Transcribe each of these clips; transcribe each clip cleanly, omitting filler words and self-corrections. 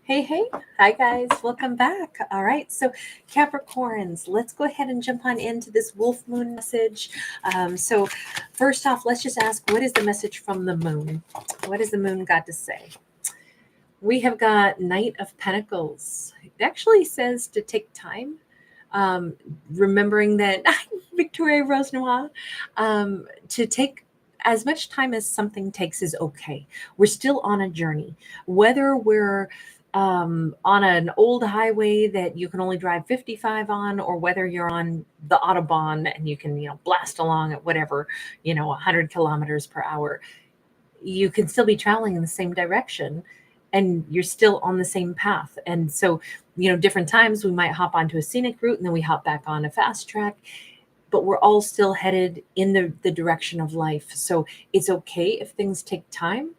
Hey, hey. Hi, guys. Welcome back. All right. So, Capricorns, let's go ahead and jump on into this Wolf Moon message. First off, let's just ask, what is the message from the moon? What has the moon got to say? We have got Knight of Pentacles. It actually says to take time, um, remembering that Victoria Rose Noir, to take as much time as something takes is okay. We're still on a journey, whether we're on an old highway that you can only drive 55 on, or whether you're on the Autobahn and you can, blast along at whatever, 100 kilometers per hour. You can still be traveling in the same direction and you're still on the same path. And so, different times we might hop onto a scenic route and then we hop back on a fast track, but we're all still headed in the direction of life. So it's okay if things take time.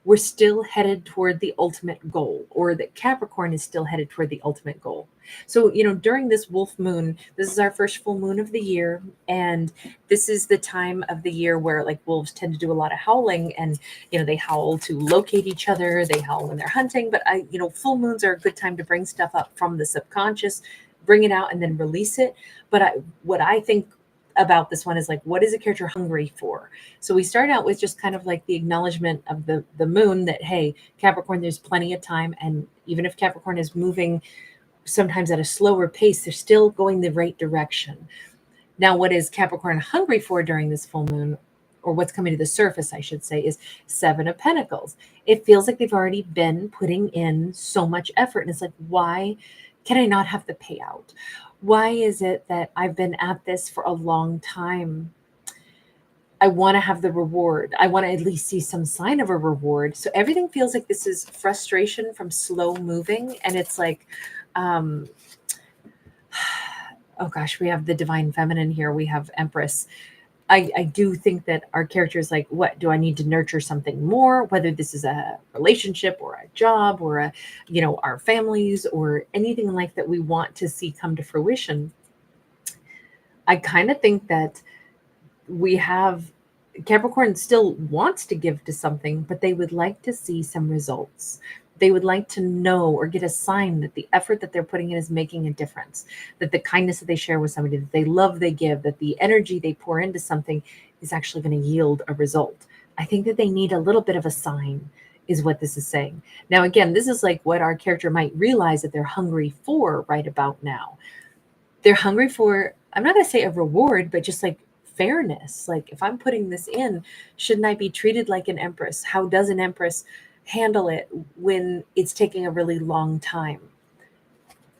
We're still headed toward the ultimate goal, or that Capricorn is still headed toward the ultimate goal. So, during this wolf moon, this is our first full moon of the year. And this is the time of the year where, like, wolves tend to do a lot of howling, and, they howl to locate each other. They howl when they're hunting. But full moons are a good time to bring stuff up from the subconscious, bring it out and then release it. What I think about this one is, like, what is a character hungry for? So we start out with just kind of like the acknowledgement of the moon that, hey, Capricorn, there's plenty of time. And even if Capricorn is moving sometimes at a slower pace, they're still going the right direction. Now, what is Capricorn hungry for during this full moon, or what's coming to the surface, I should say, is Seven of Pentacles. It feels like they've already been putting in so much effort. And it's like, why can I not have the payout? Why is it that I've been at this for a long time? I want to have the reward. I want to at least see some sign of a reward. So everything feels like this is frustration from slow moving. And it's like, um, oh gosh, we have the divine feminine here. We have Empress. I do think that our character is like, what do I need to nurture something more? Whether this is a relationship or a job or our families or anything in life that we want to see come to fruition. I kind of think that we have Capricorn still wants to give to something, but they would like to see some results. They would like to know or get a sign that the effort that they're putting in is making a difference, that the kindness that they share with somebody, that they love, they give, that the energy they pour into something is actually going to yield a result. I think that they need a little bit of a sign, is what this is saying. Now, again, this is like what our character might realize that they're hungry for right about now. They're hungry for, I'm not going to say a reward, but just like fairness. Like, if I'm putting this in, shouldn't I be treated like an empress? How does an empress handle it when it's taking a really long time?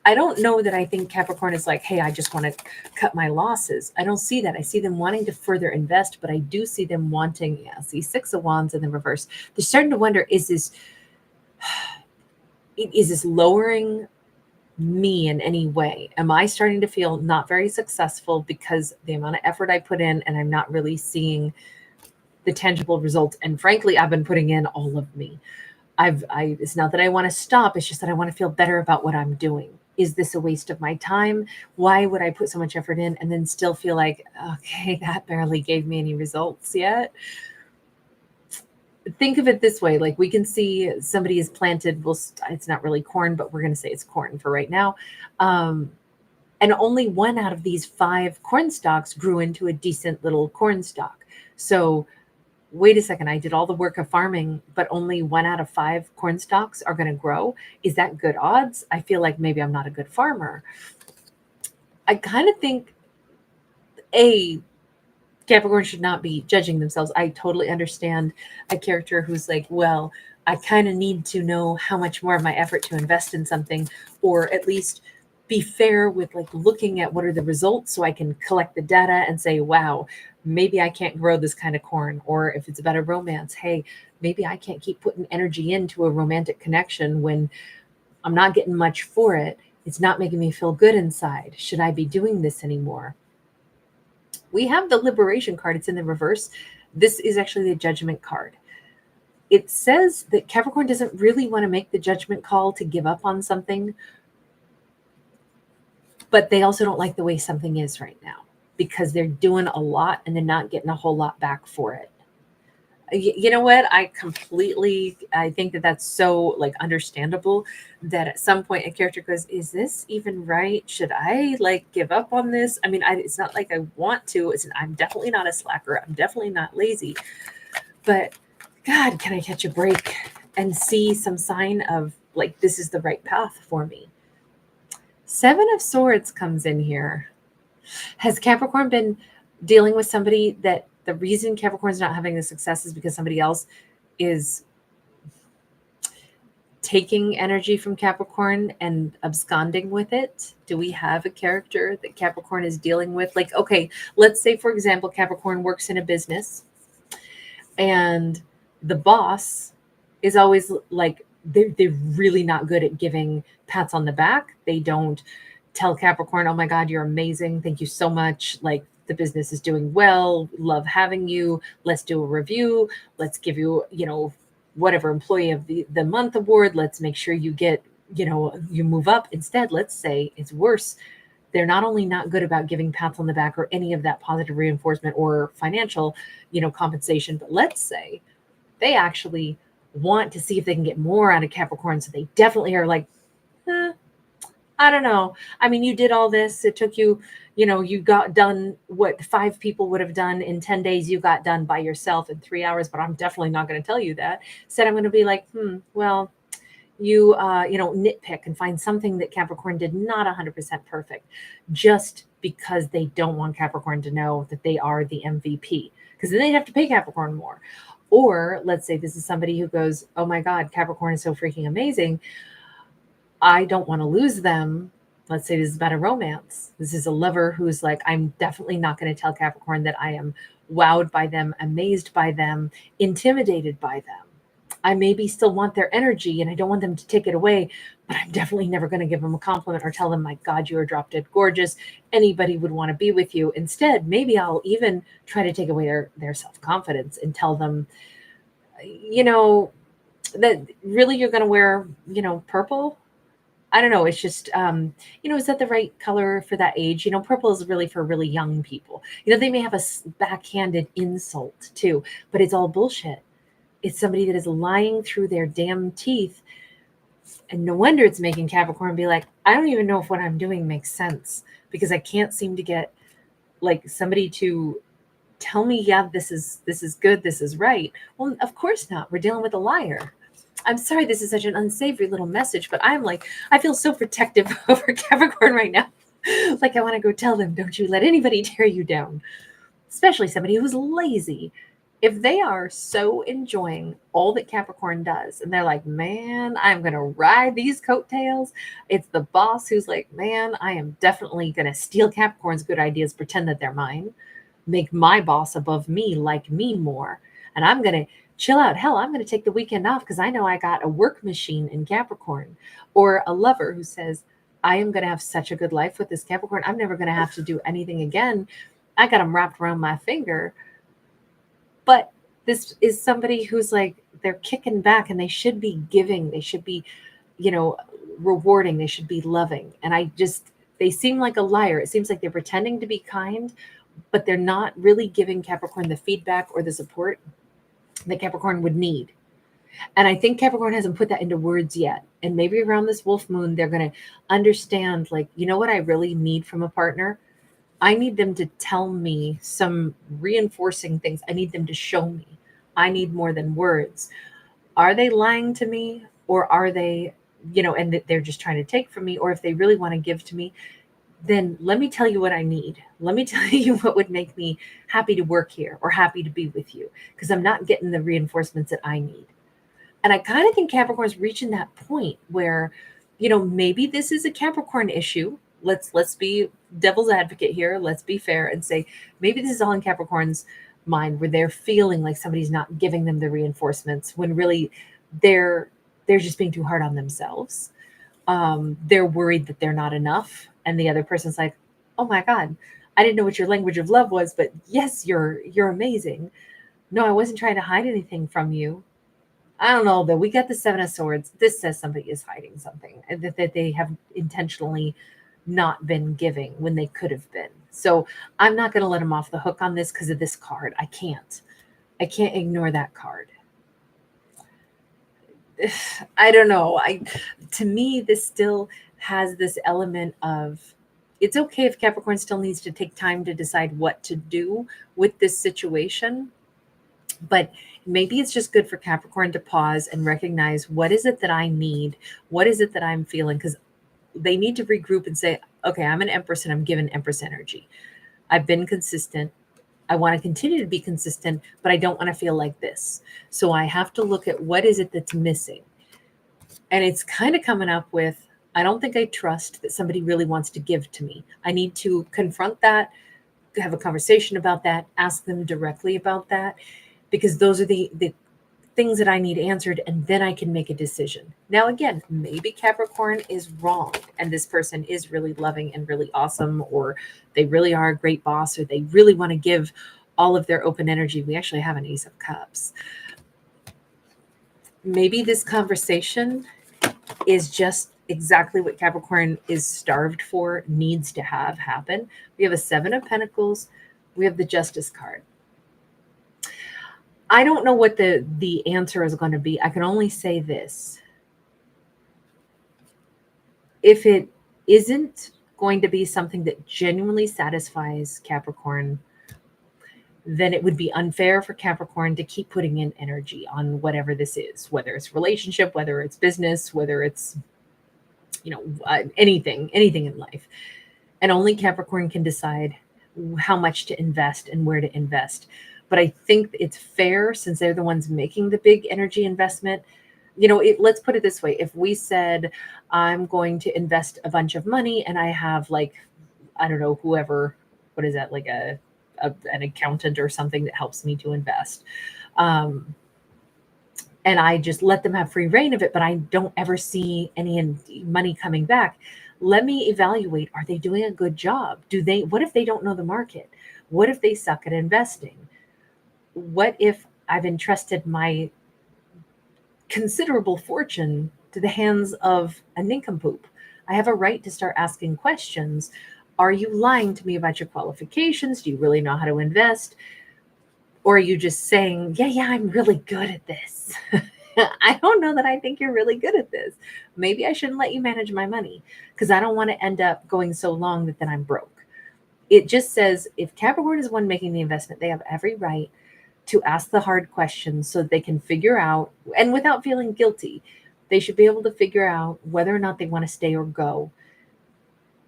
I don't know that I think Capricorn is like, hey, I just want to cut my losses. I don't see that. I see them wanting to further invest, but I do see them wanting, yeah, see Six of Wands in the reverse. They're starting to wonder, is this lowering me in any way? Am I starting to feel not very successful because the amount of effort I put in and I'm not really seeing the tangible results? And frankly, I've been putting in all of me. It's not that I want to stop. It's just that I want to feel better about what I'm doing. Is this a waste of my time? Why would I put so much effort in and then still feel like, okay, that barely gave me any results yet? Think of it this way. Like, we can see somebody is planted, well, it's not really corn, but we're going to say it's corn for right now. And only one out of these 5 corn stalks grew into a decent little corn stalk. So wait a second, I did all the work of farming, but only 1 out of 5 corn stalks are going to grow. Is that good odds? I feel like maybe I'm not a good farmer. I kind of think Capricorn should not be judging themselves. I totally understand a character who's like, well, I kind of need to know how much more of my effort to invest in something, or at least be fair with, like, looking at what are the results so I can collect the data and say, wow, maybe I can't grow this kind of corn. Or if it's about a romance, hey, maybe I can't keep putting energy into a romantic connection when I'm not getting much for it. It's not making me feel good inside. Should I be doing this anymore? We have the Liberation card. It's in the reverse. This is actually the Judgment card. It says that Capricorn doesn't really want to make the judgment call to give up on something, but they also don't like the way something is right now because they're doing a lot and they're not getting a whole lot back for it. You know what? I think that that's so like understandable that at some point a character goes, is this even right? Should I like give up on this? I mean, it's not like I want to. I'm definitely not a slacker. I'm definitely not lazy. But God, can I catch a break and see some sign of like this is the right path for me? Seven of Swords comes in here. Has Capricorn been dealing with somebody that the reason Capricorn's not having the success is because somebody else is taking energy from Capricorn and absconding with it? Do we have a character that Capricorn is dealing with? Like, okay, let's say, for example, Capricorn works in a business and the boss is always like, they're really not good at giving pats on the back. They don't tell Capricorn, oh my God, you're amazing. Thank you so much. Like, the business is doing well. Love having you. Let's do a review. Let's give you, whatever employee of the month award. Let's make sure you get, you move up. Instead, let's say it's worse. They're not only not good about giving pats on the back or any of that positive reinforcement or financial, compensation, but let's say they actually want to see if they can get more out of Capricorn. So they definitely are like, I don't know. I mean, you did all this. It took you, you got done what 5 people would have done in 10 days. You got done by yourself in 3 hours, but I'm definitely not going to tell you that. Said I'm going to be like, well, you, nitpick and find something that Capricorn did not 100% perfect just because they don't want Capricorn to know that they are the MVP, because then they'd have to pay Capricorn more. Or let's say this is somebody who goes, oh my God, Capricorn is so freaking amazing. I don't want to lose them. Let's say this is about a romance. This is a lover who's like, I'm definitely not going to tell Capricorn that I am wowed by them, amazed by them, intimidated by them. I maybe still want their energy and I don't want them to take it away, but I'm definitely never going to give them a compliment or tell them, my God, you are drop dead gorgeous. Anybody would want to be with you. Instead, maybe I'll even try to take away their self-confidence and tell them, that really you're going to wear, purple. I don't know. It's just, is that the right color for that age? Purple is really for really young people. They may have a backhanded insult too, but it's all bullshit. It's somebody that is lying through their damn teeth. And no wonder it's making Capricorn be like, I don't even know if what I'm doing makes sense, because I can't seem to get like somebody to tell me, yeah, this is good. This is right. Well, of course not. We're dealing with a liar. I'm sorry this is such an unsavory little message, but I feel so protective over Capricorn right now. Like I want to go tell them, don't you let anybody tear you down, especially somebody who's lazy. If they are so enjoying all that Capricorn does and they're like, man, I'm going to ride these coattails. It's the boss who's like, man, I am definitely going to steal Capricorn's good ideas, pretend that they're mine, make my boss above me like me more. And I'm going to chill out. Hell, I'm going to take the weekend off because I know I got a work machine in Capricorn. Or a lover who says, I am going to have such a good life with this Capricorn. I'm never going to have to do anything again. I got them wrapped around my finger. But this is somebody who's like, they're kicking back and they should be giving. They should be, rewarding. They should be loving. And they seem like a liar. It seems like they're pretending to be kind, but they're not really giving Capricorn the feedback or the support that Capricorn would need. And I think Capricorn hasn't put that into words yet. And maybe around this Wolf Moon, they're going to understand, like, you know what I really need from a partner? I need them to tell me some reinforcing things. I need them to show me. I need more than words. Are they lying to me, or are they, and that they're just trying to take from me? Or if they really want to give to me, then let me tell you what I need. Let me tell you what would make me happy to work here or happy to be with you, because I'm not getting the reinforcements that I need. And I kind of think Capricorn's reaching that point where, maybe this is a Capricorn issue. Let's be devil's advocate here. Let's be fair and say maybe this is all in Capricorn's mind, where they're feeling like somebody's not giving them the reinforcements when really they're just being too hard on themselves. They're worried that they're not enough. And the other person's like, oh my God, I didn't know what your language of love was, but yes, you're amazing. No, I wasn't trying to hide anything from you. I don't know, though. We got the Seven of Swords. This says somebody is hiding something that they have intentionally not been giving when they could have been. So I'm not going to let them off the hook on this because of this card. I can't. I can't ignore that card. I don't know. To me, this still has this element of it's okay if Capricorn still needs to take time to decide what to do with this situation, but maybe it's just good for Capricorn to pause and recognize what is it that I need? What is it that I'm feeling? Because they need to regroup and say, okay, I'm an Empress and I'm given Empress energy. I've been consistent. I want to continue to be consistent, but I don't want to feel like this. So I have to look at what is it that's missing. And it's kind of coming up with, I don't think I trust that somebody really wants to give to me. I need to confront that, have a conversation about that, ask them directly about that, because those are the things that I need answered, and then I can make a decision. Now, again, maybe Capricorn is wrong and this person is really loving and really awesome, or they really are a great boss, or they really want to give all of their open energy. We actually have an Ace of Cups. Maybe this conversation is just exactly what Capricorn is starved for, needs to have happen. We have a Seven of Pentacles. We have the Justice card. I don't know what the answer is going to be. I can only say this. If it isn't going to be something that genuinely satisfies Capricorn, then it would be unfair for Capricorn to keep putting in energy on whatever this is, whether it's relationship, whether it's business, whether it's, anything in life. And only Capricorn can decide how much to invest and where to invest. But I think it's fair, since they're the ones making the big energy investment. Let's put it this way. If we said, I'm going to invest a bunch of money and I have I don't know, whoever, what is that, like an accountant or something that helps me to invest. And I just let them have free reign of it, but I don't ever see any money coming back. Let me evaluate, are they doing a good job? What if they don't know the market? What if they suck at investing? What if I've entrusted my considerable fortune to the hands of a nincompoop? I have a right to start asking questions. Are you lying to me about your qualifications? Do you really know how to invest? Or are you just saying, yeah, I'm really good at this? I don't know that I think you're really good at this. Maybe I shouldn't let you manage my money, because I don't want to end up going so long that then I'm broke. It just says, if Capricorn is the one making the investment, they have every right to ask the hard questions so that they can figure out, and without feeling guilty, they should be able to figure out whether or not they want to stay or go,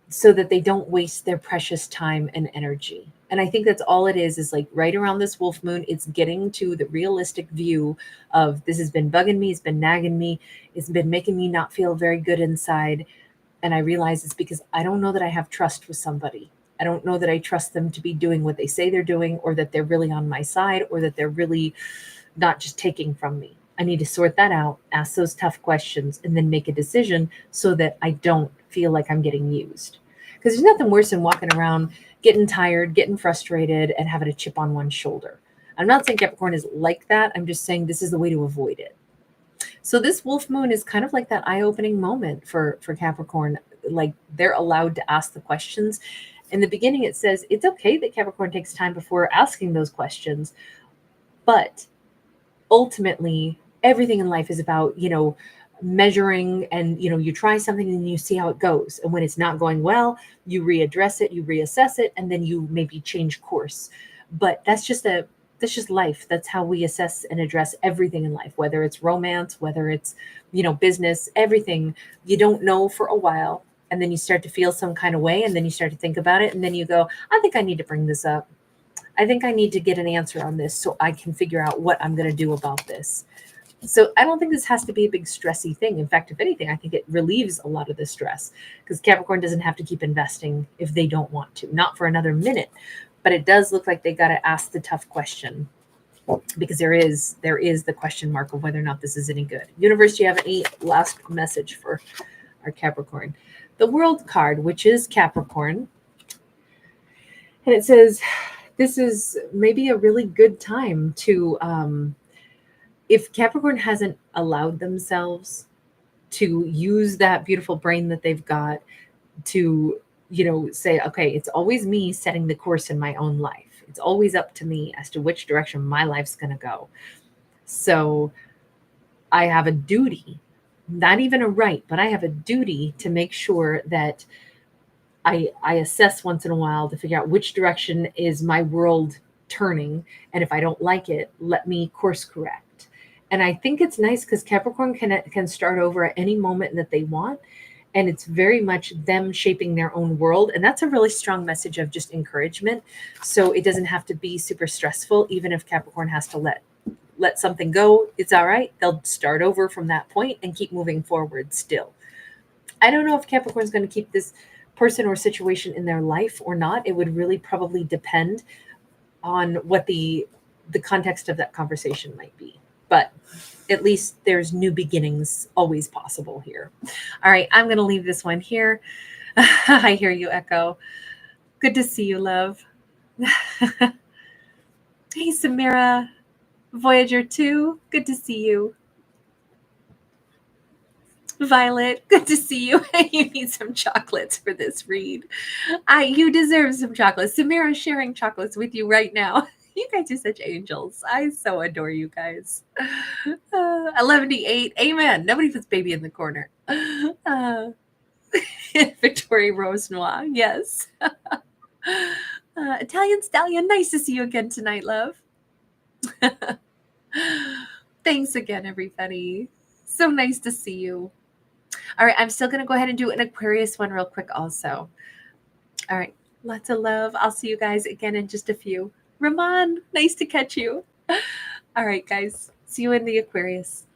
so that they don't waste their precious time and energy. And I think that's all it is like right around this wolf moon, it's getting to the realistic view of, this has been bugging me, it's been nagging me, it's been making me not feel very good inside. And I realize it's because I don't know that I have trust with somebody. I don't know that I trust them to be doing what they say they're doing, or that they're really on my side, or that they're really not just taking from me. I need to sort that out, ask those tough questions, and then make a decision so that I don't feel like I'm getting used. Because there's nothing worse than walking around getting tired, getting frustrated, and having a chip on one shoulder. I'm not saying Capricorn is like that. I'm just saying this is the way to avoid it. So this wolf moon is kind of like that eye-opening moment for Capricorn. Like, they're allowed to ask the questions. In the beginning, it says it's okay that Capricorn takes time before asking those questions. But ultimately, everything in life is about, measuring, and, you try something and you see how it goes. And when it's not going well, you readdress it, you reassess it, and then you maybe change course. But that's just life. That's how we assess and address everything in life, whether it's romance, whether it's, business, everything. You don't know for a while, and then you start to feel some kind of way, and then you start to think about it, and then you go, I think I need to bring this up. I think I need to get an answer on this so I can figure out what I'm going to do about this. So I don't think this has to be a big stressy thing. In fact, if anything, I think it relieves a lot of the stress, because Capricorn doesn't have to keep investing if they don't want to, not for another minute. But it does look like they got to ask the tough question, because there is the question mark of whether or not this is any good. Universe, do you have any last message for our Capricorn? The World card, which is Capricorn. And it says, this is maybe a really good time to, if Capricorn hasn't allowed themselves to use that beautiful brain that they've got to, say, okay, it's always me setting the course in my own life. It's always up to me as to which direction my life's going to go. So I have a duty, not even a right, but I have a duty to make sure that I assess once in a while to figure out which direction is my world turning. And if I don't like it, let me course correct. And I think it's nice because Capricorn can start over at any moment that they want. And it's very much them shaping their own world. And that's a really strong message of just encouragement. So it doesn't have to be super stressful, even if Capricorn has to let something go. It's all right. They'll start over from that point and keep moving forward still. I don't know if Capricorn's going to keep this person or situation in their life or not. It would really probably depend on what the context of that conversation might be. But at least there's new beginnings always possible here. All right, I'm going to leave this one here. I hear you, Echo. Good to see you, love. Hey, Samira, Voyager 2, good to see you. Violet, good to see you. You need some chocolates for this read. You deserve some chocolates. Samira's sharing chocolates with you right now. You guys are such angels. I so adore you guys. 11:08. Amen. Nobody puts baby in the corner. Victoria Rose Noir. Yes. Italian Stallion. Nice to see you again tonight, love. Thanks again, everybody. So nice to see you. All right, I'm still going to go ahead and do an Aquarius one real quick also. All right, lots of love. I'll see you guys again in just a few. Ramon, nice to catch you. All right, guys, see you in the Aquarius.